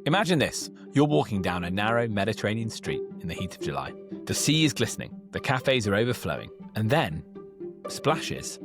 Imagine this. You're walking down a narrow Mediterranean street in the heat of July. The sea is glistening, the cafes are overflowing, and then splashes.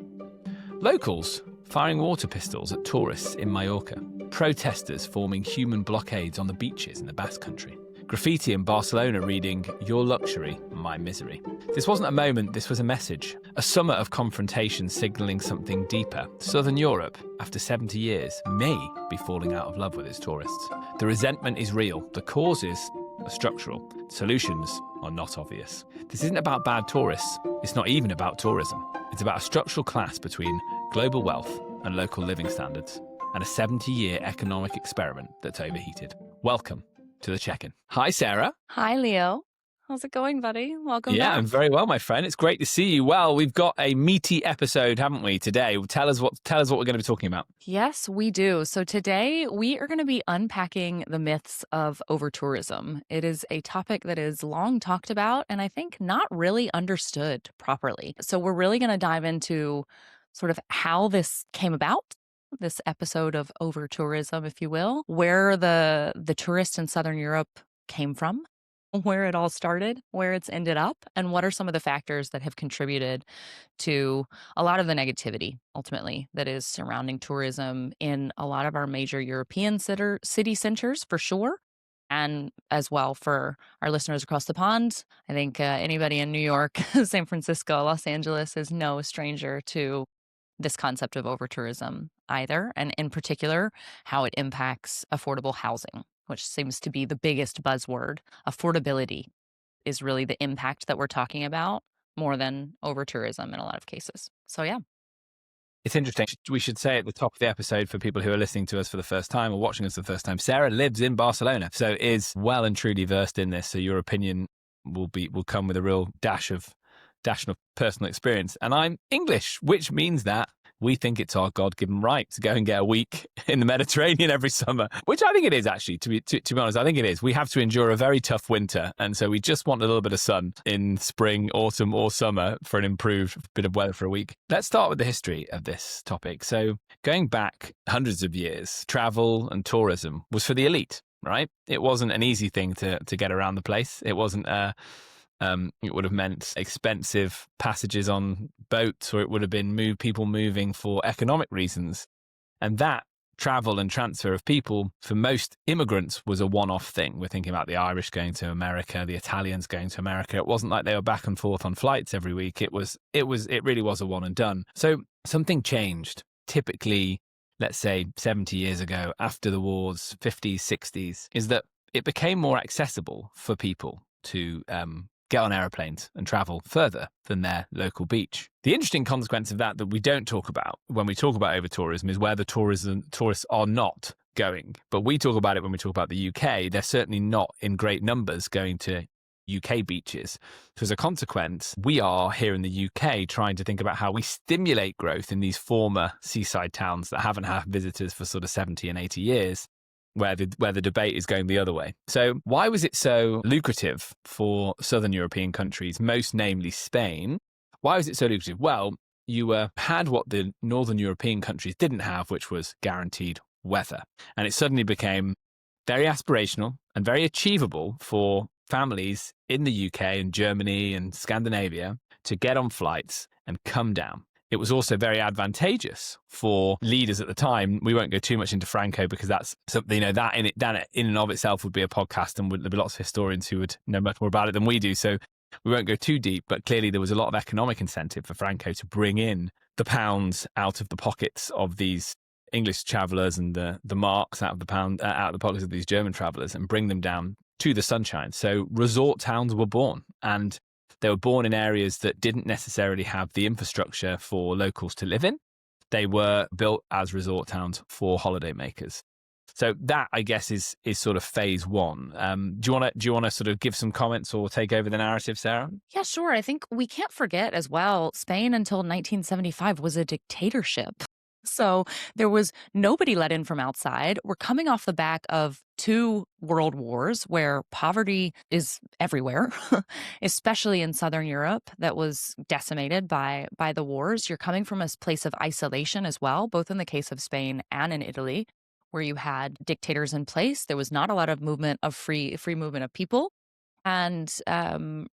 Locals firing water pistols at tourists in Mallorca. Protesters forming human blockades on the beaches in the Basque Country. Graffiti in Barcelona reading, "Your luxury, my misery." This wasn't a moment, this was a message. A summer of confrontation signalling something deeper. Southern Europe, after 70 years, may be falling out of love with its tourists. The resentment is real. The causes are structural. Solutions are not obvious. This isn't about bad tourists. It's not even about tourism. It's about a structural clash between global wealth and local living standards, and a 70-year economic experiment that's overheated. Welcome to the check-in. Hi, Sarah. Hi, Leo. How's it going, buddy? Welcome Yeah, back. I'm very well, my friend. It's great to see you. Well, we've got a meaty episode, haven't we, today? Tell us what we're going to be talking about. Yes, we do. So today we are going to be unpacking the myths of overtourism. It is a topic that is long talked about and I think not really understood properly. So we're really going to dive into sort of how this came about, this episode of overtourism, if you will, where the tourists in Southern Europe came from, where it all started, where it's ended up, and what are some of the factors that have contributed to a lot of the negativity, ultimately, that is surrounding tourism in a lot of our major European city centers, for sure, and as well for our listeners across the pond. I think anybody in New York, San Francisco, Los Angeles is no stranger to this concept of overtourism either, and in particular, how it impacts affordable housing, which seems to be the biggest buzzword. Affordability is really the impact that we're talking about more than overtourism in a lot of cases. So, yeah. It's interesting. We should say at the top of the episode for people who are listening to us for the first time or watching us for the first time, Sarah lives in Barcelona, so is well and truly versed in this. So your opinion will come with a real dash of personal experience. And I'm English, which means that we think it's our God-given right to go and get a week in the Mediterranean every summer, which I think it is, actually, to be honest. I think it is. We have to endure a very tough winter, and so we just want a little bit of sun in spring, autumn, or summer for an improved bit of weather for a week. Let's start with the history of this topic. So going back hundreds of years, travel and tourism was for the elite, right? It wasn't an easy thing to get around the place. It wasn't it would have meant expensive passages on boats, or it would have been people moving for economic reasons. And that travel and transfer of people for most immigrants was a one-off thing. We're thinking about the Irish going to America, the Italians going to America. It wasn't like they were back and forth on flights every week. It really was a one and done. So something changed. Typically, let's say 70 years ago, after the wars, 50s, 60s, is that it became more accessible for people to get on aeroplanes and travel further than their local beach. The interesting consequence of that we don't talk about when we talk about over-tourism is where the tourists are not going. But we talk about it when we talk about the UK. They're certainly not in great numbers going to UK beaches. So as a consequence, we are here in the UK trying to think about how we stimulate growth in these former seaside towns that haven't had visitors for sort of 70 and 80 years. Where the debate is going the other way. So why was it so lucrative for Southern European countries, most namely Spain? Why was it so lucrative? Well, you had what the Northern European countries didn't have, which was guaranteed weather. And it suddenly became very aspirational and very achievable for families in the UK and Germany and Scandinavia to get on flights and come down. It was also very advantageous for leaders at the time. We won't go too much into Franco because that's something, that in and of itself would be a podcast, and there'd be lots of historians who would know much more about it than we do. So we won't go too deep, but clearly there was a lot of economic incentive for Franco to bring in the pounds out of the pockets of these English travellers and the marks out of the pockets of these German travellers and bring them down to the sunshine. So resort towns were born, and they were born in areas that didn't necessarily have the infrastructure for locals to live in. They were built as resort towns for holidaymakers. So that, I guess, is sort of phase one. Do you want to sort of give some comments or take over the narrative, Sarah? Yeah, sure. I think we can't forget as well, Spain until 1975 was a dictatorship. So there was nobody let in from outside. We're coming off the back of 2 world wars where poverty is everywhere, especially in Southern Europe that was decimated by the wars. You're coming from a place of isolation as well, both in the case of Spain and in Italy, where you had dictators in place. There was not a lot of movement of free movement of people. And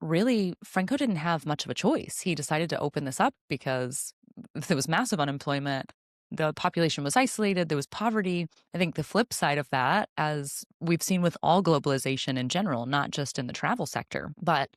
really, Franco didn't have much of a choice. He decided to open this up because there was massive unemployment. The population was isolated. There was poverty. I think the flip side of that, as we've seen with all globalization in general, not just in the travel sector, but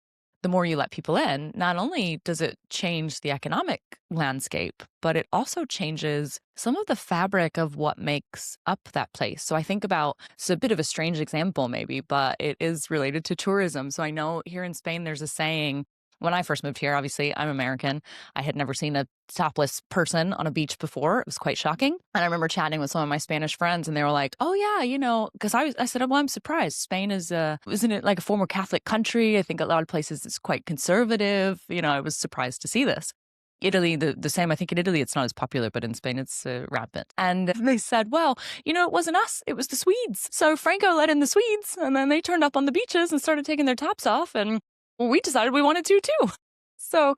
the more you let people in, not only does it change the economic landscape, but it also changes some of the fabric of what makes up that place. So I think about, it's a bit of a strange example maybe, but it is related to tourism. So I know here in Spain, there's a saying, when I first moved here, obviously I'm American. I had never seen a topless person on a beach before. It was quite shocking. And I remember chatting with some of my Spanish friends and they were like, oh yeah, because I said, oh, well, I'm surprised. Spain isn't it like a former Catholic country? I think a lot of places it's quite conservative. I was surprised to see this. Italy, the same. I think in Italy it's not as popular, but in Spain it's rampant. And they said, well, it wasn't us, it was the Swedes. So Franco let in the Swedes and then they turned up on the beaches and started taking their tops off. And well, we decided we wanted to too. So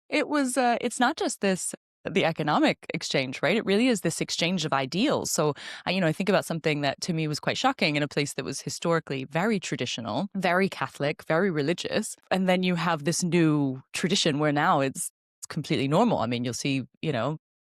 it was, it's not just the economic exchange, right? It really is this exchange of ideals. So, I think about something that to me was quite shocking in a place that was historically very traditional, very Catholic, very religious. And then you have this new tradition where now it's completely normal. I mean, you'll see,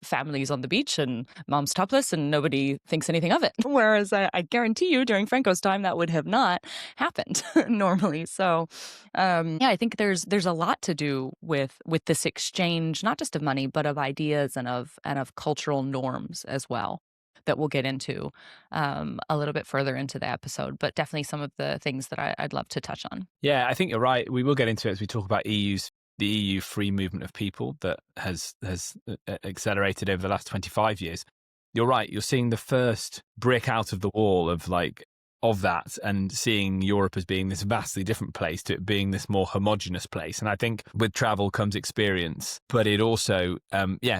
families on the beach and mom's topless and nobody thinks anything of it. Whereas I guarantee you during Franco's time that would have not happened normally. So I think there's a lot to do with this exchange, not just of money, but of ideas and of cultural norms as well, that we'll get into a little bit further into the episode, but definitely some of the things that I'd love to touch on. Yeah, I think you're right. We will get into it as we talk about the EU free movement of people that has accelerated over the last 25 years. You're right. You're seeing the first brick out of the wall of that, and seeing Europe as being this vastly different place to it being this more homogenous place. And I think with travel comes experience, but it also,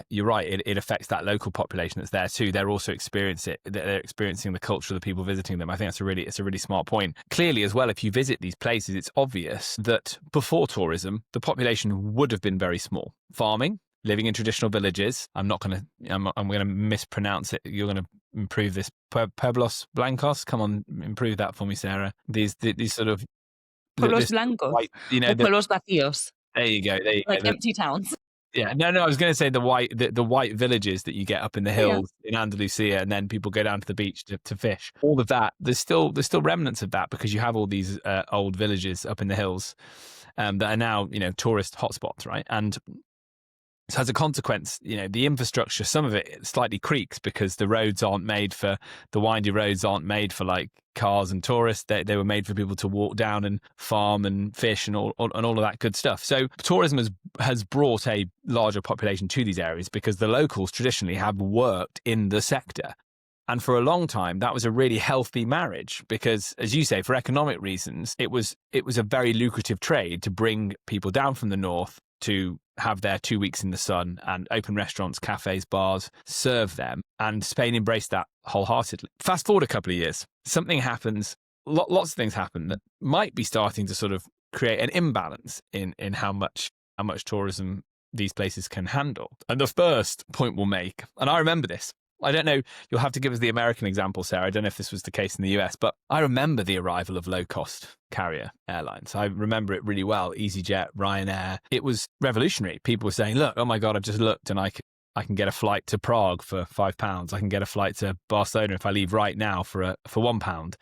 you're right. It affects that local population that's there too. They're also experiencing the culture of the people visiting them. I think it's a really smart point. Clearly as well, if you visit these places, it's obvious that before tourism, the population would have been very small. Farming, living in traditional villages. I'm going to mispronounce it. You're going to improve this. Pueblos blancos. Come on, improve that for me, Sarah. These sort of Pueblos blancos. White, pueblos vacíos. There you go. Like empty towns. Yeah, no. I was going to say the white villages that you get up in the hills in Andalusia, and then people go down to the beach to fish. All of that. There's still remnants of that because you have all these old villages up in the hills that are now tourist hotspots, right? And so as a consequence, the infrastructure, some of it slightly creaks because the windy roads aren't made for like cars and tourists. They were made for people to walk down and farm and fish and all of that good stuff. So tourism has brought a larger population to these areas because the locals traditionally have worked in the sector. And for a long time, that was a really healthy marriage because, as you say, for economic reasons, it was a very lucrative trade to bring people down from the north to have their 2 weeks in the sun and open restaurants, cafes, bars, serve them. And Spain embraced that wholeheartedly. Fast forward a couple of years, something happens, lots of things happen that might be starting to sort of create an imbalance in how much tourism these places can handle. And the first point we'll make, and I remember this, I don't know, you'll have to give us the American example, Sarah. I don't know if this was the case in the US, but I remember the arrival of low-cost carrier airlines. I remember it really well. EasyJet, Ryanair. It was revolutionary. People were saying, look, oh my God, I've just looked and I can get a flight to Prague for £5. I can get a flight to Barcelona if I leave right now for £1.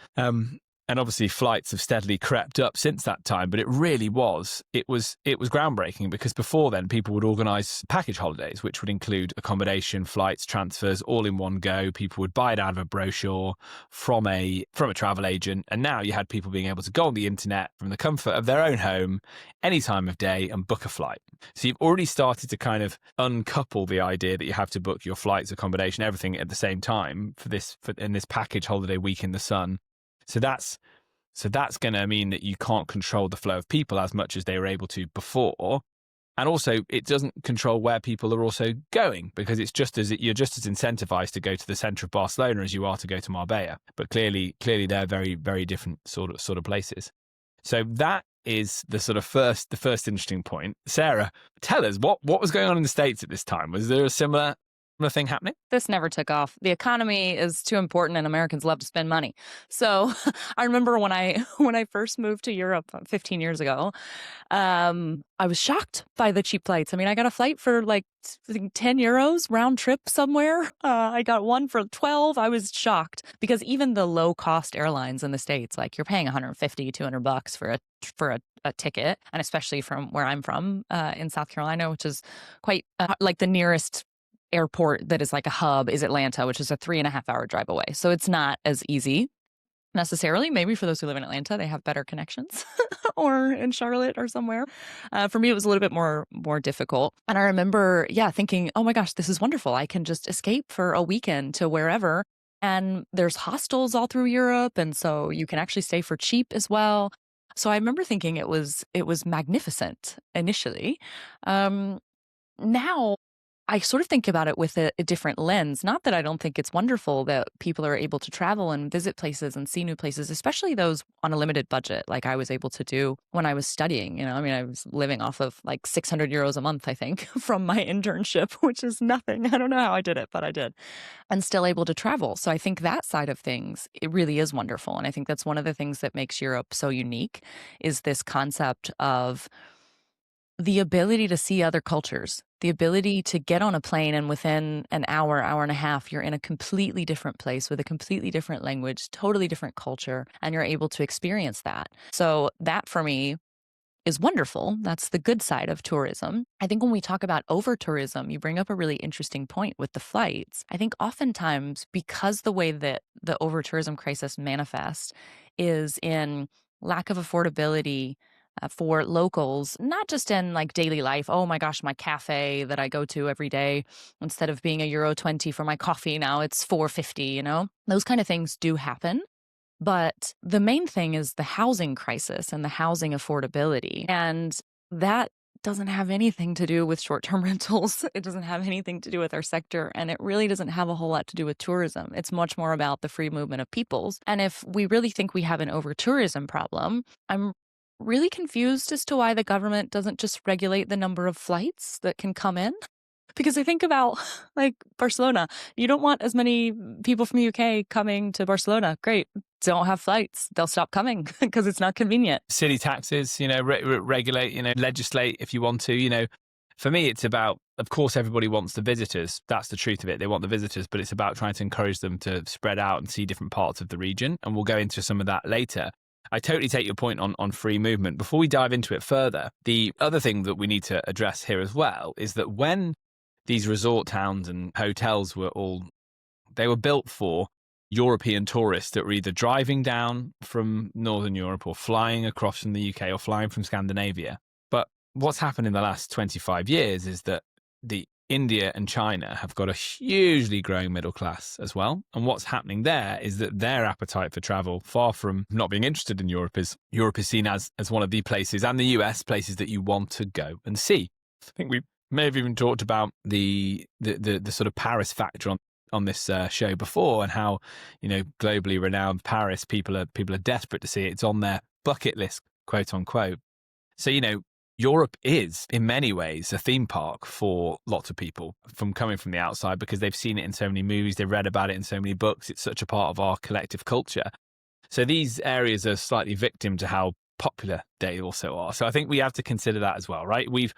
And obviously flights have steadily crept up since that time, but it really was groundbreaking because before then people would organise package holidays, which would include accommodation, flights, transfers, all in one go. People would buy it out of a brochure from a travel agent. And now you had people being able to go on the internet from the comfort of their own home any time of day and book a flight. So you've already started to kind of uncouple the idea that you have to book your flights, accommodation, everything at the same time in this package holiday week in the sun. So that's going to mean that you can't control the flow of people as much as they were able to before. And also it doesn't control where people are also going because you're just as incentivized to go to the center of Barcelona as you are to go to Marbella. But clearly they're very, very different sort of places. So that is the first interesting point. Sarah, tell us what was going on in the States at this time. Was there a similar thing happening? This never took off. The economy is too important and Americans love to spend money. So I remember when I when I first moved to Europe 15 years ago, I was shocked by the cheap flights. I mean, I got a flight for like I think 10 euros round trip somewhere. I got one for 12. I was shocked because even the low cost airlines in the States, like you're paying 150, $200 for a ticket. And especially from where I'm from in South Carolina, which is quite like the nearest airport that is like a hub is Atlanta, which is a 3.5 hour drive away. So it's not as easy necessarily. Maybe for those who live in Atlanta, they have better connections or in Charlotte or somewhere. For me, it was a little bit more difficult. And I remember, yeah, thinking, oh my gosh, this is wonderful. I can just escape for a weekend to wherever. And there's hostels all through Europe. And so you can actually stay for cheap as well. So I remember thinking it was magnificent initially. Now I sort of think about it with a different lens. Not that I don't think it's wonderful that people are able to travel and visit places and see new places, especially those on a limited budget, like I was able to do when I was studying. I mean, I was living off of like 600 euros a month, I think, from my internship, which is nothing. I don't know how I did it, but I did, and still able to travel. So I think that side of things, it really is wonderful. And I think that's one of the things that makes Europe so unique is this concept of the ability to see other cultures, the ability to get on a plane and within an hour, hour and a half, you're in a completely different place with a completely different language, totally different culture, and you're able to experience that. So that for me is wonderful. That's the good side of tourism. I think when we talk about over tourism, you bring up a really interesting point with the flights. I think oftentimes because the way that the over tourism crisis manifests is in lack of affordability for locals, not just in like daily life. Oh my gosh, my cafe that I go to every day, instead of being €1.20 for my coffee, now it's 4.50, Those kind of things do happen. But the main thing is the housing crisis and the housing affordability. And that doesn't have anything to do with short-term rentals. It doesn't have anything to do with our sector. And it really doesn't have a whole lot to do with tourism. It's much more about the free movement of peoples. And if we really think we have an over-tourism problem, I'm really confused as to why the government doesn't just regulate the number of flights that can come in. Because I think about like Barcelona, you don't want as many people from the UK coming to Barcelona. Great. Don't have flights. They'll stop coming because it's not convenient. City taxes, regulate, legislate if you want to, For me, it's about, of course, everybody wants the visitors. That's the truth of it. They want the visitors, but it's about trying to encourage them to spread out and see different parts of the region. And we'll go into some of that later. I totally take your point on free movement. Before we dive into it further, the other thing that we need to address here as well is that when these resort towns and hotels they were built for European tourists that were either driving down from Northern Europe or flying across from the UK or flying from Scandinavia. But what's happened in the last 25 years is that the India and China have got a hugely growing middle class as well. And what's happening there is that their appetite for travel, far from not being interested in Europe is seen as one of the places, and the US, places that you want to go and see. I think we may have even talked about the sort of Paris factor on this show before, and how, globally renowned Paris, people are desperate to see it. It's on their bucket list, quote unquote. So, Europe is in many ways a theme park for lots of people from coming from the outside, because they've seen it in so many movies, they've read about it in so many books. It's such a part of our collective culture. So these areas are slightly victim to how popular they also are. So I think we have to consider that as well, right? We've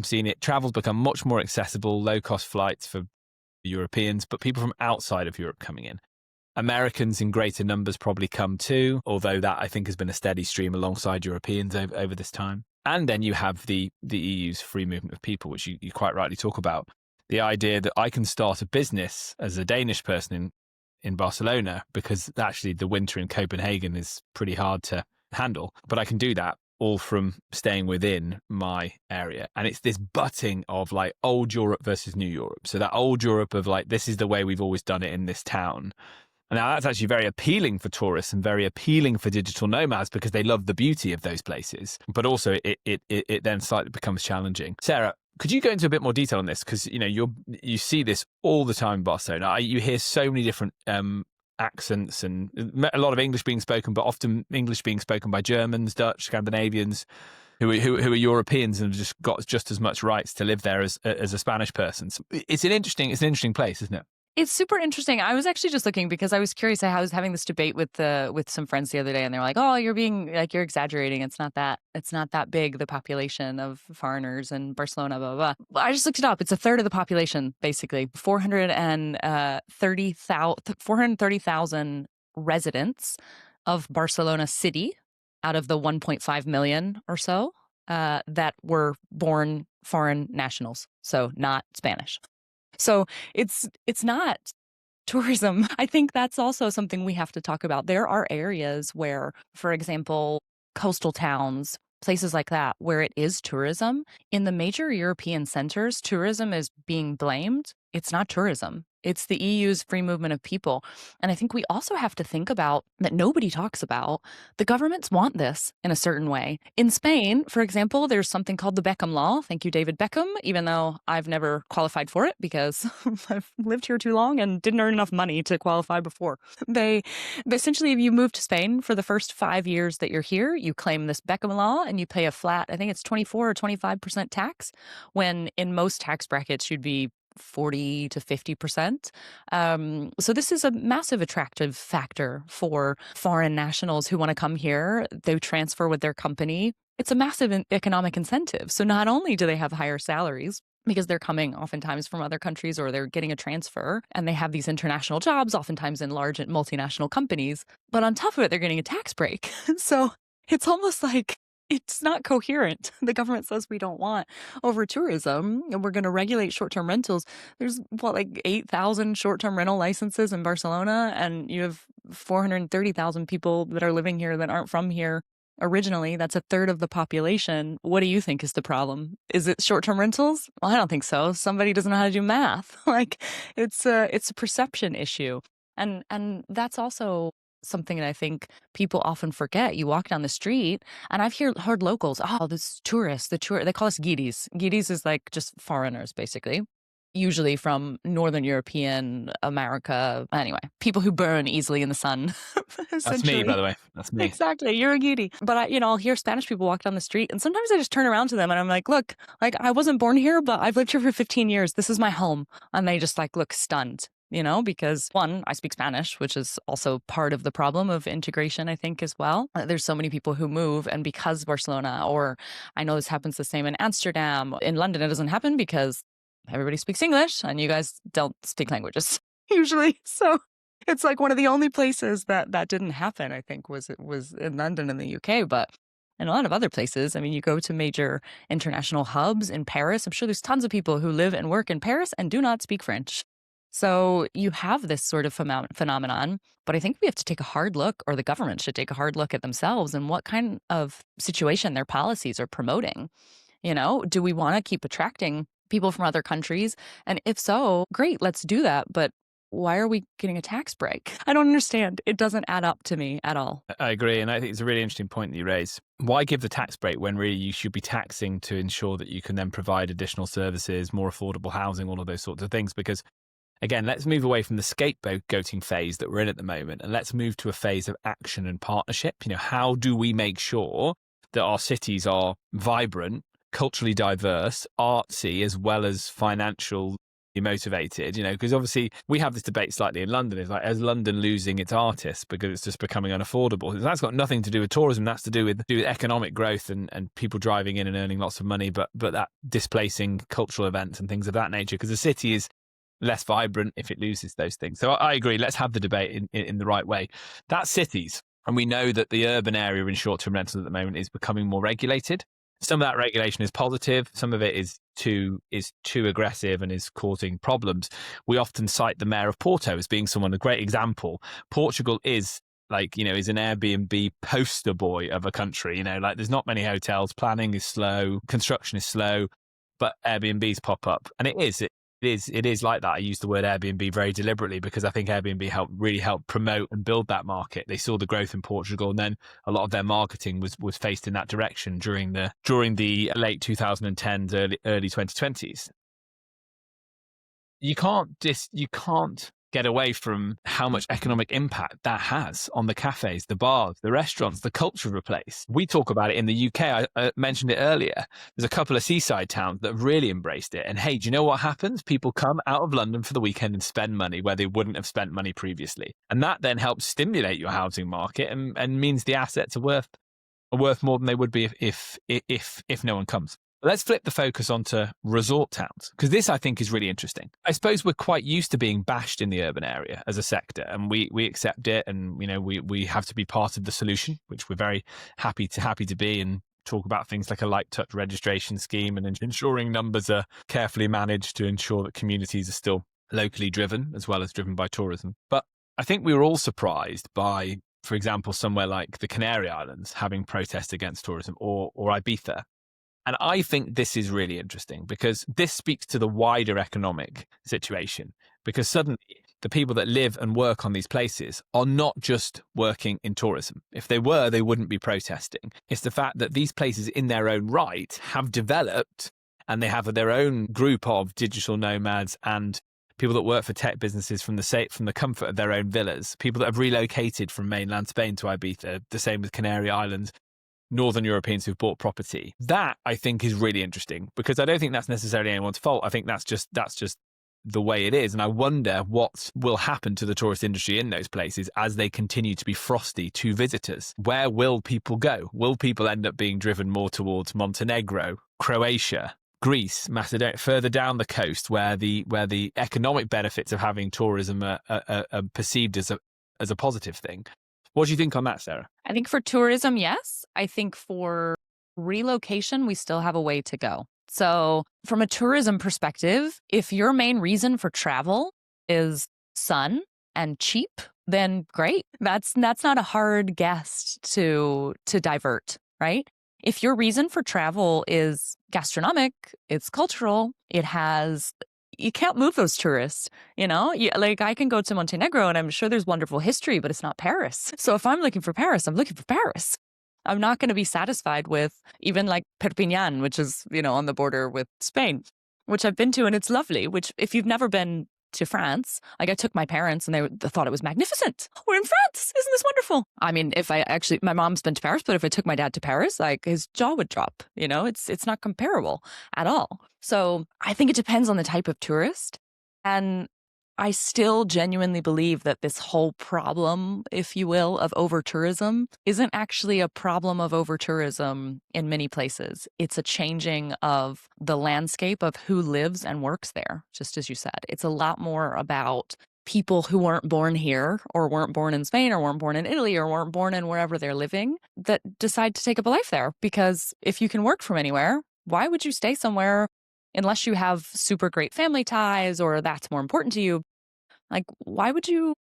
seen it. Travel's become much more accessible, low cost flights for Europeans, but people from outside of Europe coming in. Americans in greater numbers probably come too, although that I think has been a steady stream alongside Europeans over this time. And then you have the EU's free movement of people, which you quite rightly talk about. The idea that I can start a business as a Danish person in Barcelona, because actually the winter in Copenhagen is pretty hard to handle, but I can do that all from staying within my area. And it's this butting of like old Europe versus new Europe. So that old Europe of like, this is the way we've always done it in this town. And now that's actually very appealing for tourists and very appealing for digital nomads, because they love the beauty of those places. But also it then slightly becomes challenging. Sarah, could you go into a bit more detail on this? Because, you see this all the time in Barcelona. You hear so many different accents and a lot of English being spoken, but often English being spoken by Germans, Dutch, Scandinavians. who are Europeans and have just got just as much rights to live there as a Spanish person. So it's an interesting place, isn't it? It's super interesting. I was actually just looking because I was curious. I was having this debate with some friends the other day, and they were like, "Oh, you're exaggerating. It's not that big, the population of foreigners in Barcelona." Blah blah blah. I just looked it up. It's a third of the population, basically. 430,000 residents of Barcelona city out of the 1.5 million or so that were born foreign nationals, so not Spanish. So it's not tourism. I think that's also something we have to talk about. There are areas where, for example, coastal towns, places like that, where it is tourism. In the major European centers, tourism is being blamed. It's not tourism. It's the EU's free movement of people. And I think we also have to think about that nobody talks about. The governments want this in a certain way. In Spain, for example, there's something called the Beckham Law. Thank you, David Beckham, even though I've never qualified for it because I've lived here too long and didn't earn enough money to qualify before. They essentially, if you move to Spain for the first 5 years that you're here, you claim this Beckham Law and you pay a flat, I think it's 24 or 25% tax, when in most tax brackets you'd be 40 to 50%. So this is a massive attractive factor for foreign nationals who want to come here. They transfer with their company. It's a massive economic incentive. So not only do they have higher salaries, because they're coming oftentimes from other countries or they're getting a transfer and they have these international jobs, oftentimes in large multinational companies, but on top of it, they're getting a tax break. So it's almost like it's not coherent. The government says we don't want over tourism and we're going to regulate short-term rentals. There's like 8,000 short-term rental licenses in Barcelona, and you have 430,000 people that are living here that aren't from here originally. That's a third of the population. What do you think is the problem? Is it short-term rentals? Well, I don't think so. Somebody doesn't know how to do math. Like it's a perception issue. And that's also something that I think people often forget. You walk down the street and I've heard locals, oh, this tourists, they call us guiris. Guiris is like just foreigners, basically. Usually from Northern European America. Anyway, people who burn easily in the sun. That's me, by the way. That's me. Exactly. You're a guiri. But I'll hear Spanish people walk down the street and sometimes I just turn around to them and I'm like, look, like I wasn't born here, but I've lived here for 15 years. This is my home. And they just like look stunned. Because one, I speak Spanish, which is also part of the problem of integration, I think, as well. There's so many people who move, and because Barcelona, or I know this happens the same in Amsterdam, in London, it doesn't happen because everybody speaks English and you guys don't speak languages usually. So it's like one of the only places that didn't happen, I think, was in London in the UK. But in a lot of other places, I mean, you go to major international hubs in Paris. I'm sure there's tons of people who live and work in Paris and do not speak French. So you have this sort of phenomenon, but I think we have to take a hard look, or the government should take a hard look at themselves and what kind of situation their policies are promoting. Do we want to keep attracting people from other countries? And if so, great, let's do that. But why are we getting a tax break? I don't understand. It doesn't add up to me at all. I agree. And I think it's a really interesting point that you raise. Why give the tax break when really you should be taxing to ensure that you can then provide additional services, more affordable housing, all of those sorts of things? Because again, let's move away from the scapegoating phase that we're in at the moment, and let's move to a phase of action and partnership. How do we make sure that our cities are vibrant, culturally diverse, artsy, as well as financially motivated? Because obviously we have this debate slightly in London. It's like, is London losing its artists because it's just becoming unaffordable? That's got nothing to do with tourism. That's to do with economic growth and people driving in and earning lots of money, but that displacing cultural events and things of that nature, because the city is less vibrant if it loses those things. So I agree. Let's have the debate in the right way. That's cities. And we know that the urban area in short-term rentals at the moment is becoming more regulated. Some of that regulation is positive. Some of it is too aggressive and is causing problems. We often cite the mayor of Porto as being a great example. Portugal is is an Airbnb poster boy of a country. There's not many hotels. Planning is slow. Construction is slow. But Airbnbs pop up. And it is like that. I use the word Airbnb very deliberately because I think Airbnb really helped promote and build that market. They saw the growth in Portugal, and then a lot of their marketing was faced in that direction during the late 2010s, early 2020s. You can't get away from how much economic impact that has on the cafes, the bars, the restaurants, the culture of a place. We talk about it in the UK. I mentioned it earlier. There's a couple of seaside towns that have really embraced it. And hey, do you know what happens? People come out of London for the weekend and spend money where they wouldn't have spent money previously. And that then helps stimulate your housing market and means the assets are worth more than they would be if no one comes. Let's flip the focus onto resort towns, because this, I think, is really interesting. I suppose we're quite used to being bashed in the urban area as a sector, and we accept it, and we have to be part of the solution, which we're very happy to be, and talk about things like a light touch registration scheme and ensuring numbers are carefully managed to ensure that communities are still locally driven as well as driven by tourism. But I think we were all surprised by, for example, somewhere like the Canary Islands having protests against tourism, or Ibiza. And I think this is really interesting because this speaks to the wider economic situation, because suddenly the people that live and work on these places are not just working in tourism. If they were, they wouldn't be protesting. It's the fact that these places in their own right have developed, and they have their own group of digital nomads and people that work for tech businesses from the comfort of their own villas, people that have relocated from mainland Spain to Ibiza, the same with Canary Islands, Northern Europeans who've bought property. That, I think, is really interesting, because I don't think that's necessarily anyone's fault. I think that's just the way it is. And I wonder what will happen to the tourist industry in those places as they continue to be frosty to visitors. Where will people go? Will people end up being driven more towards Montenegro, Croatia, Greece, Macedonia, further down the coast, where the economic benefits of having tourism are perceived as a positive thing? What do you think on that, Sarah? I think for tourism, yes. I think for relocation, we still have a way to go. So from a tourism perspective, if your main reason for travel is sun and cheap, then great. That's not a hard guess to divert, right? If your reason for travel is gastronomic, it's cultural, you can't move those tourists, like I can go to Montenegro and I'm sure there's wonderful history, but it's not Paris. So if I'm looking for Paris, I'm looking for Paris. I'm not going to be satisfied with even like Perpignan, which is, on the border with Spain, which I've been to and it's lovely, which if you've never been to France, like I took my parents and they thought it was magnificent. We're in France. Isn't this wonderful? I mean, my mom's been to Paris, but if I took my dad to Paris, like his jaw would drop, it's not comparable at all. So I think it depends on the type of tourist. And I still genuinely believe that this whole problem, if you will, of over-tourism isn't actually a problem of over-tourism in many places. It's a changing of the landscape of who lives and works there, just as you said. It's a lot more about people who weren't born here or weren't born in Spain or weren't born in Italy or weren't born in wherever they're living that decide to take up a life there. Because if you can work from anywhere, why would you stay somewhere unless you have super great family ties or that's more important to you? Like, why would you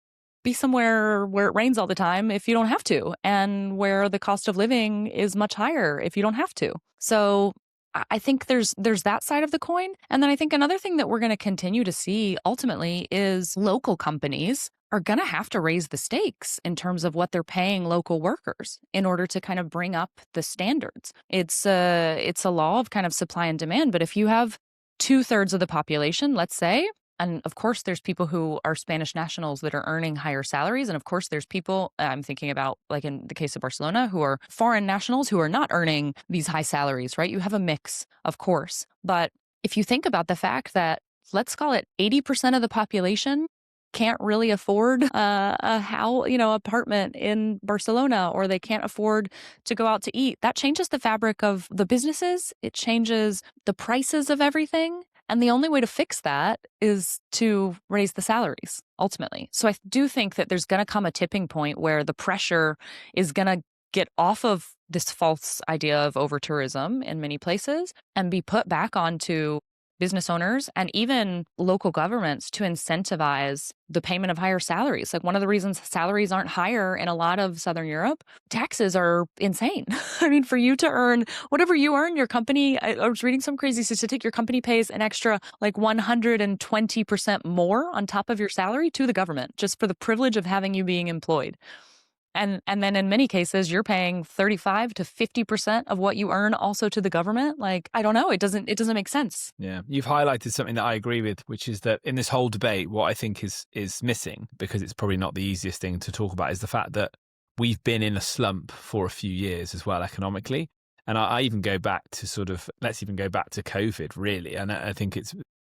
be somewhere where it rains all the time if you don't have to, and where the cost of living is much higher if you don't have to? So I think there's that side of the coin. And then I think another thing that we're going to continue to see ultimately is local companies are going to have to raise the stakes in terms of what they're paying local workers in order to kind of bring up the standards. It's a law of kind of supply and demand. But if you have 2/3 of the population, let's say, and of course, there's people who are Spanish nationals that are earning higher salaries. And of course, there's people I'm thinking about, like in the case of Barcelona, who are foreign nationals who are not earning these high salaries, right? You have a mix, of course. But if you think about the fact that, let's call it 80% of the population can't really afford apartment in Barcelona, or they can't afford to go out to eat, that changes the fabric of the businesses. It changes the prices of everything. And the only way to fix that is to raise the salaries, ultimately. So I do think that there's going to come a tipping point where the pressure is going to get off of this false idea of over-tourism in many places and be put back onto business owners and even local governments to incentivize the payment of higher salaries. Like one of the reasons salaries aren't higher in a lot of Southern Europe, taxes are insane. I mean, for you to earn whatever you earn, your company, I was reading some crazy statistic, your company pays an extra like 120% more on top of your salary to the government just for the privilege of having you being employed. And then in many cases, you're paying 35 to 50% of what you earn also to the government. Like, I don't know. It doesn't make sense. Yeah. You've highlighted something that I agree with, which is that in this whole debate, what I think is missing, because it's probably not the easiest thing to talk about, is the fact that we've been in a slump for a few years as well economically. And I even go back to let's even go back to COVID, really. And I think it's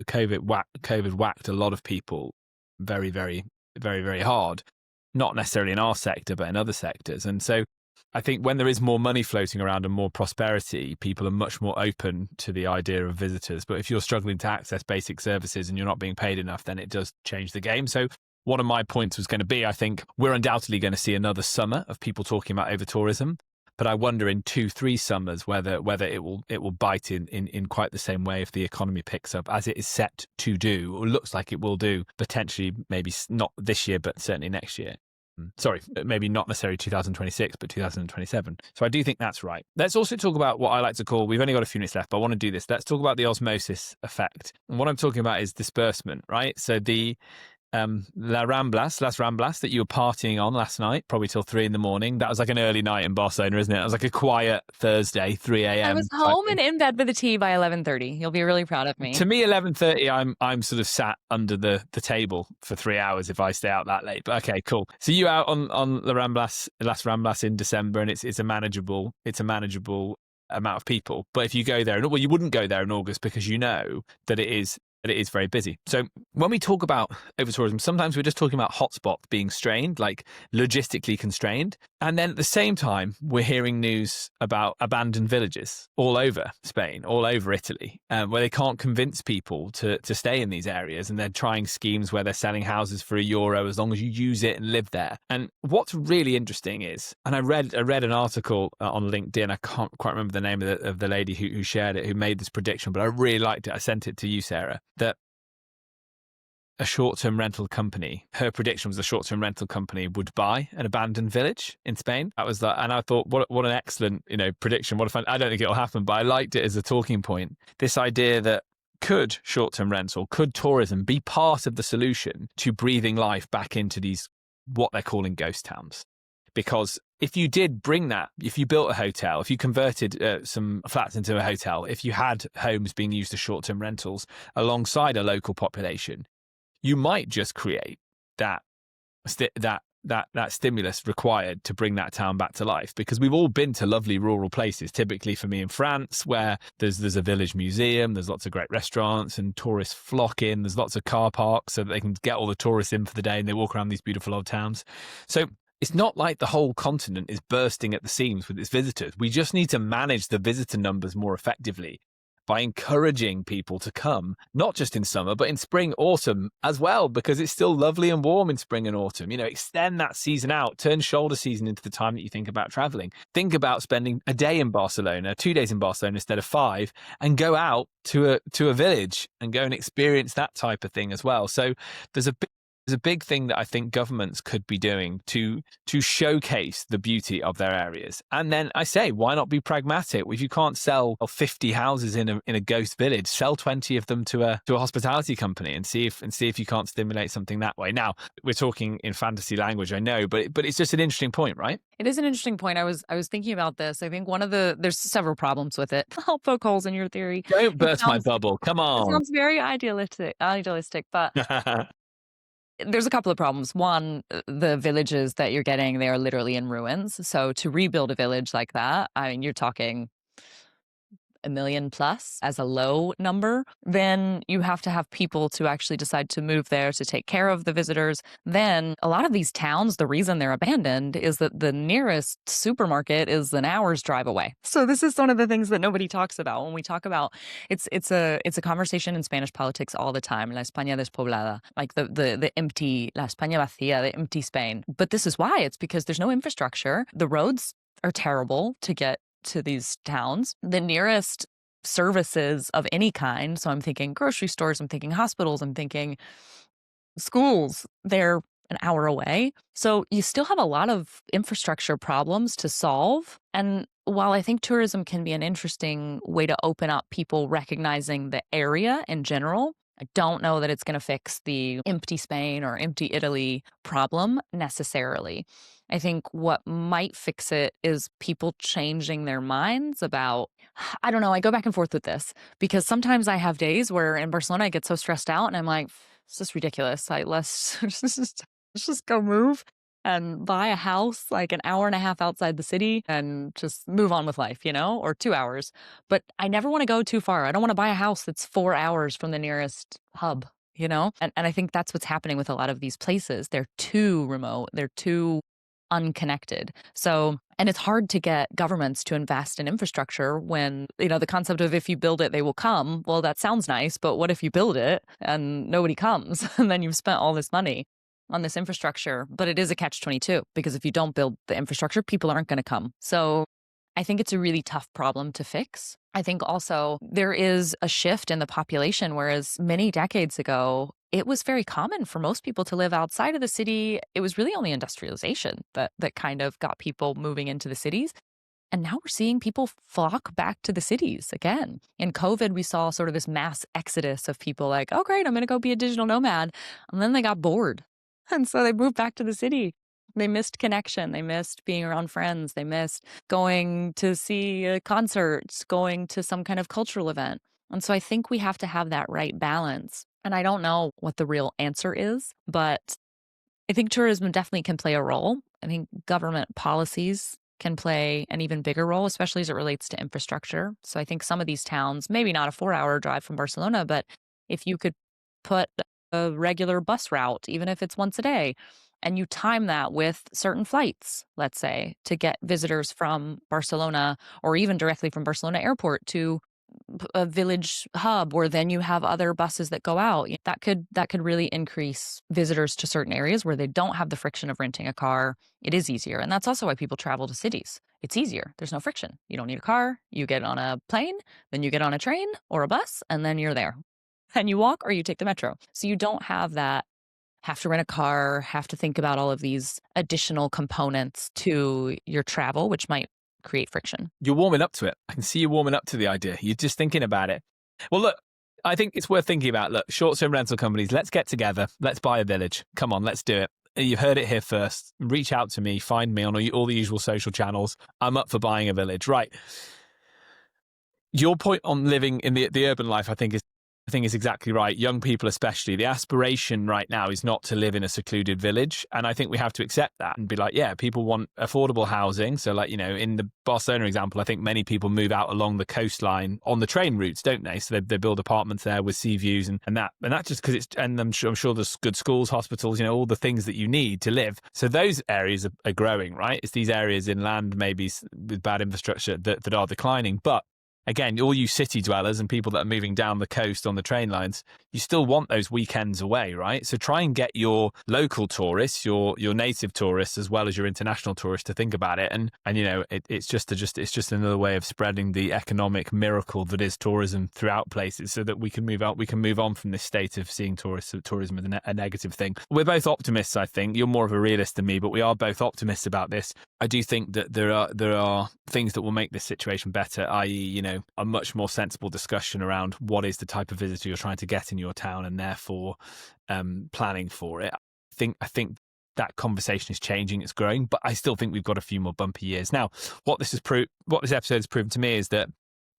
COVID whacked a lot of people very, very, very, very hard, not necessarily in our sector, but in other sectors. And so I think when there is more money floating around and more prosperity, people are much more open to the idea of visitors. But if you're struggling to access basic services and you're not being paid enough, then it does change the game. So one of my points was going to be, I think we're undoubtedly going to see another summer of people talking about over tourism. But I wonder in 2-3 summers whether it will bite in quite the same way if the economy picks up, as it is set to do, or looks like it will do, potentially maybe not this year, but certainly next year. Sorry, maybe not necessarily 2026, but 2027. So I do think that's right. Let's also talk about what I like to call, we've only got a few minutes left, but I want to do this. Let's talk about the osmosis effect. And what I'm talking about is disbursement, right? So the Las Ramblas that you were partying on last night, probably till 3 a.m. That was like an early night in Barcelona, isn't it? It was like a quiet Thursday, 3 a.m. I was home and in bed with a tea by 11:30. You'll be really proud of me. To me, 11:30, I'm sort of sat under the table for 3 hours if I stay out that late. But okay, cool. So you out on Las Ramblas in December, and it's a manageable amount of people. But if you go there, well, you wouldn't go there in August because you know that it is very busy. So when we talk about over-tourism, sometimes we're just talking about hotspots being strained, like logistically constrained. And then at the same time, we're hearing news about abandoned villages all over Spain, all over Italy, where they can't convince people to stay in these areas. And they're trying schemes where they're selling houses for €1 as long as you use it and live there. And what's really interesting is, and I read an article on LinkedIn, I can't quite remember the name of the lady who shared it, who made this prediction, but I really liked it. I sent it to you, Sarah, that a short-term rental company, her prediction was a short-term rental company would buy an abandoned village in Spain. That was that, and I thought, what an excellent, prediction. What a fun! I don't think it'll happen, but I liked it as a talking point. This idea that could short-term rental, could tourism be part of the solution to breathing life back into these what they're calling ghost towns? Because if you did bring that, if you built a hotel, if you converted some flats into a hotel, if you had homes being used as short-term rentals alongside a local population, you might just create that stimulus required to bring that town back to life. Because we've all been to lovely rural places, typically for me in France, where there's a village museum, there's lots of great restaurants and tourists flock in, there's lots of car parks so that they can get all the tourists in for the day and they walk around these beautiful old towns. So it's not like the whole continent is bursting at the seams with its visitors. We just need to manage the visitor numbers more effectively by encouraging people to come, not just in summer, but in spring, autumn as well, because it's still lovely and warm in spring and autumn. Extend that season out, turn shoulder season into the time that you think about traveling. Think about spending a day in Barcelona, 2 days in Barcelona instead of 5, and go out to a village and go and experience that type of thing as well. So there's a big thing that I think governments could be doing to showcase the beauty of their areas. And then I say, why not be pragmatic? If you can't sell 50 houses in a ghost village, sell 20 of them to a hospitality company and see if you can't stimulate something that way. Now, we're talking in fantasy language, I know, but it's just an interesting point, right? It is an interesting point. I was thinking about this. I think there's several problems with it. I'll poke holes in your theory. Don't burst my bubble. Come on. It sounds very idealistic, but there's a couple of problems. One, the villages that you're getting, they are literally in ruins. So to rebuild a village like that, I mean, you're talking $1 million plus as a low number. Then you have to have people to actually decide to move there to take care of the visitors. Then a lot of these towns, the reason they're abandoned is that the nearest supermarket is an hour's drive away. So this is one of the things that nobody talks about when we talk about it's a conversation in Spanish politics all the time. La España despoblada, like the empty La España vacía, the empty Spain. But this is why. It's because there's no infrastructure. The roads are terrible to get to these towns. The nearest services of any kind, so I'm thinking grocery stores, I'm thinking hospitals, I'm thinking schools, they're an hour away. So you still have a lot of infrastructure problems to solve. And while I think tourism can be an interesting way to open up people recognizing the area in general, I don't know that it's going to fix the empty Spain or empty Italy problem necessarily. I think what might fix it is people changing their minds about, I don't know, I go back and forth with this because sometimes I have days where in Barcelona I get so stressed out and I'm like, it's just ridiculous. Let's just go move and buy a house like an hour and a half outside the city and just move on with life, or 2 hours. But I never want to go too far. I don't want to buy a house that's 4 hours from the nearest hub, And I think that's what's happening with a lot of these places. They're too remote, they're too unconnected. So, and it's hard to get governments to invest in infrastructure when, the concept of if you build it, they will come. Well, that sounds nice, but what if you build it and nobody comes and then you've spent all this money on this infrastructure? But it is a catch-22 because if you don't build the infrastructure, people aren't going to come. So I think it's a really tough problem to fix. I think also there is a shift in the population, whereas many decades ago, it was very common for most people to live outside of the city. It was really only industrialization that kind of got people moving into the cities. And now we're seeing people flock back to the cities again. In COVID, we saw sort of this mass exodus of people like, oh, great, I'm going to go be a digital nomad. And then they got bored. And so they moved back to the city. They missed connection. They missed being around friends. They missed going to see concerts, going to some kind of cultural event. And so I think we have to have that right balance. And I don't know what the real answer is, but I think tourism definitely can play a role. I think government policies can play an even bigger role, especially as it relates to infrastructure. So I think some of these towns, maybe not a 4-hour drive from Barcelona, but if you could put a regular bus route, even if it's once a day, and you time that with certain flights, let's say, to get visitors from Barcelona or even directly from Barcelona airport to a village hub where then you have other buses that go out, that could really increase visitors to certain areas where they don't have the friction of renting a car. It is easier. And that's also why people travel to cities. It's easier. There's no friction. You don't need a car. You get on a plane, then you get on a train or a bus, and then you're there. And you walk or you take the metro. So you don't have that have to rent a car, have to think about all of these additional components to your travel, which might create friction. You're warming up to it. I can see you warming up to the idea. You're just thinking about it. Well, look, I think it's worth thinking about. Look, short-term rental companies, let's get together. Let's buy a village. Come on, let's do it. You've heard it here first. Reach out to me. Find me on all the usual social channels. I'm up for buying a village. Right. Your point on living in the urban life, I think is exactly right. Young people especially, the aspiration right now is not to live in a secluded village. And I think we have to accept that and be like, yeah, people want affordable housing. So like, in the Barcelona example, I think many people move out along the coastline on the train routes, don't they? So they build apartments there with sea views and that just because I'm sure there's good schools, hospitals, all the things that you need to live. So those areas are growing, right? It's these areas inland maybe with bad infrastructure that are declining. But again, all you city dwellers and people that are moving down the coast on the train lines, you still want those weekends away, right? So try and get your local tourists, your native tourists, as well as your international tourists to think about it. And it's just another way of spreading the economic miracle that is tourism throughout places, so that we can move on from this state of seeing tourism as a negative thing. We're both optimists, I think. You're more of a realist than me, but we are both optimists about this. I do think that there are things that will make this situation better, i.e., a much more sensible discussion around what is the type of visitor you're trying to get in your town, and therefore planning for it. I think that conversation is changing, it's growing, but I still think we've got a few more bumpy years. Now, what this episode has proven to me is that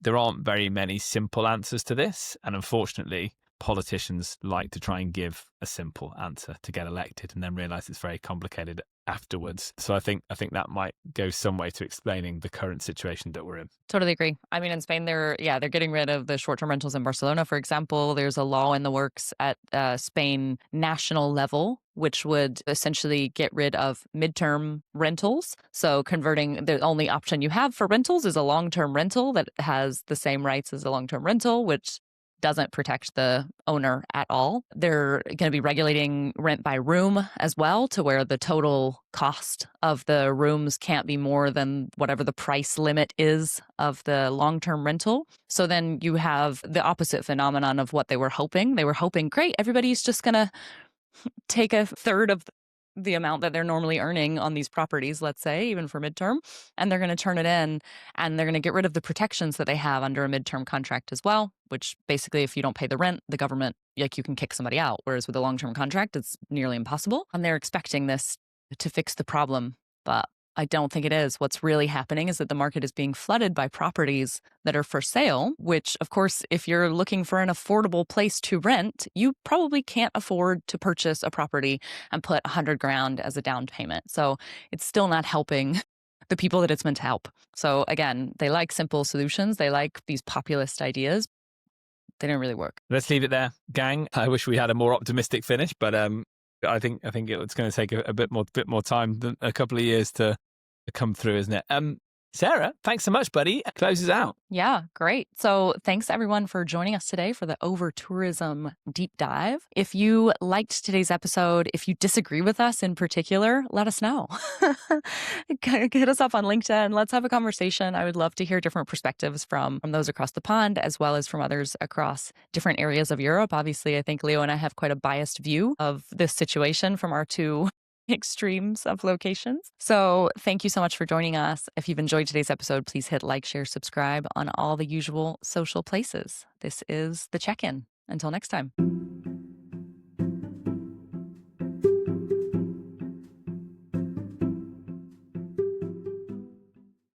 there aren't very many simple answers to this, and unfortunately, politicians like to try and give a simple answer to get elected and then realize it's very complicated afterwards. So I think that might go some way to explaining the current situation that we're in. Totally agree. I mean, in Spain, they're getting rid of the short-term rentals in Barcelona, for example. There's a law in the works at Spain national level, which would essentially get rid of midterm rentals. So converting, the only option you have for rentals is a long-term rental that has the same rights as a long-term rental, which doesn't protect the owner at all. They're going to be regulating rent by room as well, to where the total cost of the rooms can't be more than whatever the price limit is of the long-term rental. So then you have the opposite phenomenon of what they were hoping. They were hoping, great, everybody's just going to take a third of the amount that they're normally earning on these properties, let's say, even for midterm, and they're going to turn it in and they're going to get rid of the protections that they have under a midterm contract as well, which basically, if you don't pay the rent, the government, like, you can kick somebody out. Whereas with a long term contract, it's nearly impossible. And they're expecting this to fix the problem. But I don't think it is. What's really happening is that the market is being flooded by properties that are for sale, which, of course, if you're looking for an affordable place to rent, you probably can't afford to purchase a property and put 100 grand as a down payment. So it's still not helping the people that it's meant to help. So again, they like simple solutions. They like these populist ideas. They don't really work. Let's leave it there, gang. I wish we had a more optimistic finish, but I think it's going to take a bit more time than a couple of years to come through, isn't it? Sarah, thanks so much, buddy. Closes out. Yeah, great. So thanks everyone for joining us today for the over tourism deep dive. If you liked today's episode, if you disagree with us in particular, let us know. Hit us up on LinkedIn. Let's have a conversation. I would love to hear different perspectives from those across the pond, as well as from others across different areas of Europe. Obviously, I think Leo and I have quite a biased view of this situation from our two extremes of locations. So thank you so much for joining us. If you've enjoyed today's episode, please hit like, share, subscribe on all the usual social places. This is The Check-In. Until next time.